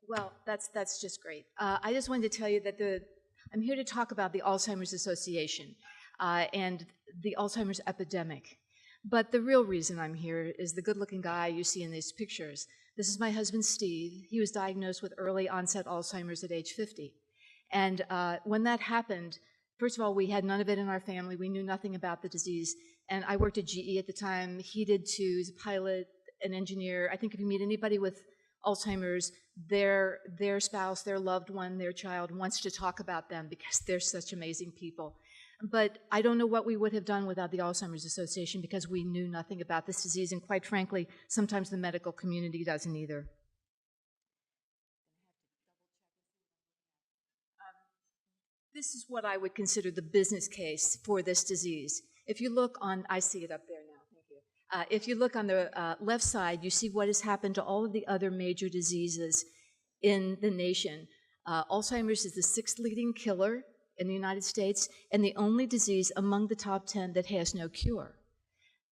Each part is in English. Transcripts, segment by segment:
Well, that's just great. I just wanted to tell you that I'm here to talk about the Alzheimer's Association and the Alzheimer's epidemic. But the real reason I'm here is the good-looking guy you see in these pictures. This is my husband, Steve. He was diagnosed with early onset Alzheimer's at age 50. And when that happened, first of all, we had none of it in our family. We knew nothing about the disease. And I worked at GE at the time. He did too. He's a pilot, an engineer. I think if you meet anybody with Alzheimer's, their spouse, their loved one, their child wants to talk about them because they're such amazing people. But I don't know what we would have done without the Alzheimer's Association because we knew nothing about this disease, and quite frankly, sometimes the medical community doesn't either. This is what I would consider the business case for this disease. If you look on, I see it up there now, thank you. If you look on the left side, you see what has happened to all of the other major diseases in the nation. Alzheimer's is the sixth leading killer in the United States and the only disease among the top 10 that has no cure.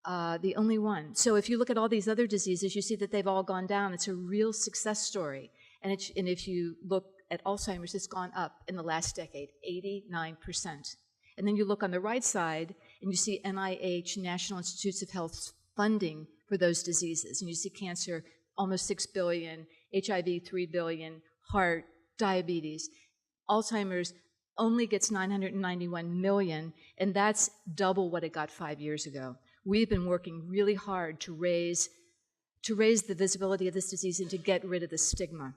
The only one. So if you look at all these other diseases, you see that they've all gone down. It's a real success story. And if you look at Alzheimer's, it's gone up in the last decade, 89%. And then you look on the right side, and you see NIH, National Institutes of Health, funding for those diseases. And you see cancer, almost $6 billion, HIV, $3 billion, heart, diabetes. Alzheimer's only gets $991 million, and that's double what it got 5 years ago. We've been working really hard to raise the visibility of this disease and to get rid of the stigma.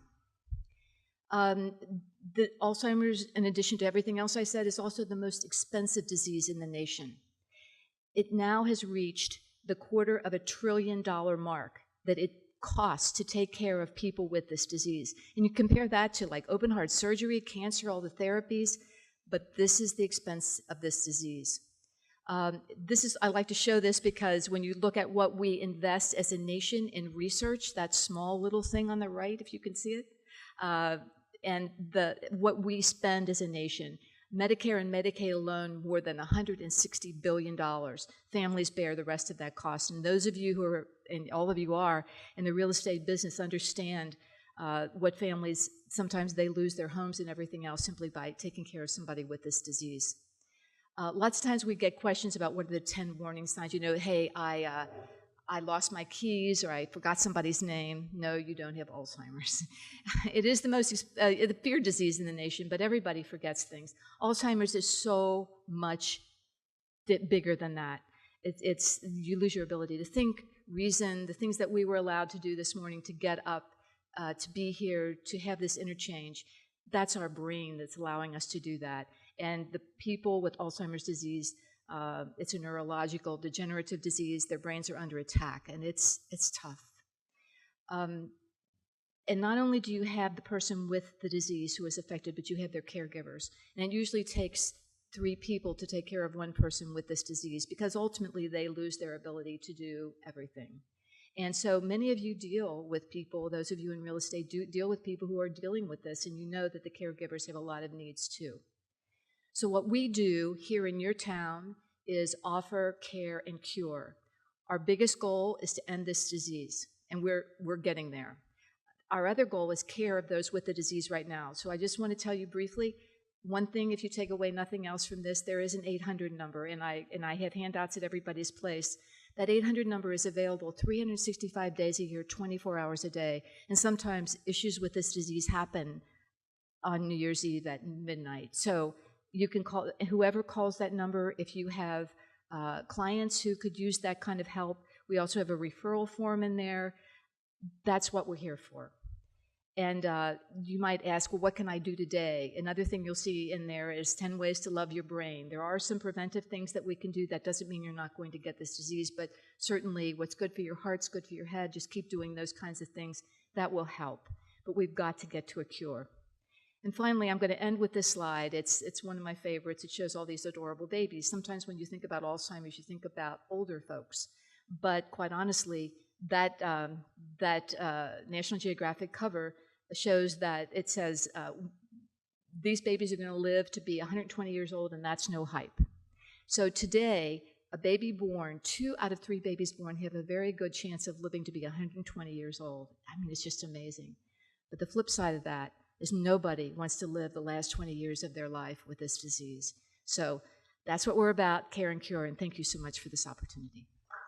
The Alzheimer's, in addition to everything else I said, is also the most expensive disease in the nation. It now has reached the $250 billion mark that it costs to take care of people with this disease. And you compare that to like open heart surgery, cancer, all the therapies, but this is the expense of this disease. I like to show this because when you look at what we invest as a nation in research, that small little thing on the right, if you can see it, and what we spend as a nation, Medicare and Medicaid alone, more than $160 billion. Families bear the rest of that cost. And those of you who are, and all of you are, in the real estate business understand what families, sometimes they lose their homes and everything else simply by taking care of somebody with this disease. Lots of times we get questions about what are the 10 warning signs. You know, hey, I lost my keys or I forgot somebody's name. No, you don't have Alzheimer's. It is the most the feared disease in the nation, but everybody forgets things. Alzheimer's is so much bigger than that. You lose your ability to think, reason, the things that we were allowed to do this morning to get up, to be here, to have this interchange. That's our brain that's allowing us to do that. And the people with Alzheimer's disease, it's a neurological degenerative disease. Their brains are under attack, and it's tough. And not only do you have the person with the disease who is affected, but you have their caregivers. And it usually takes 3 people to take care of one person with this disease because ultimately they lose their ability to do everything. And so many of you deal with people, those of you in real estate do deal with people who are dealing with this, and you know that the caregivers have a lot of needs too. So what we do here in your town is offer care and cure. Our biggest goal is to end this disease, and we're getting there. Our other goal is care of those with the disease right now. So I just want to tell you briefly, one thing, if you take away nothing else from this, there is an 800 number, and I have handouts at everybody's place. That 800 number is available 365 days a year, 24 hours a day, and sometimes issues with this disease happen on New Year's Eve at midnight. So you can call, whoever calls that number, if you have clients who could use that kind of help. We also have a referral form in there. That's what we're here for. And you might ask, well, what can I do today? Another thing you'll see in there is 10 ways to love your brain. There are some preventive things that we can do. That doesn't mean you're not going to get this disease, but certainly what's good for your heart's good for your head. Just keep doing those kinds of things. That will help. But we've got to get to a cure. And finally, I'm going to end with this slide. It's one of my favorites. It shows all these adorable babies. Sometimes when you think about Alzheimer's, you think about older folks. But quite honestly, that National Geographic cover shows that it says these babies are going to live to be 120 years old, and that's no hype. So today, a baby born, 2 out of 3 babies born have a very good chance of living to be 120 years old. I mean, it's just amazing. But the flip side of that is nobody wants to live the last 20 years of their life with this disease. So that's what we're about, Care and Cure, and thank you so much for this opportunity.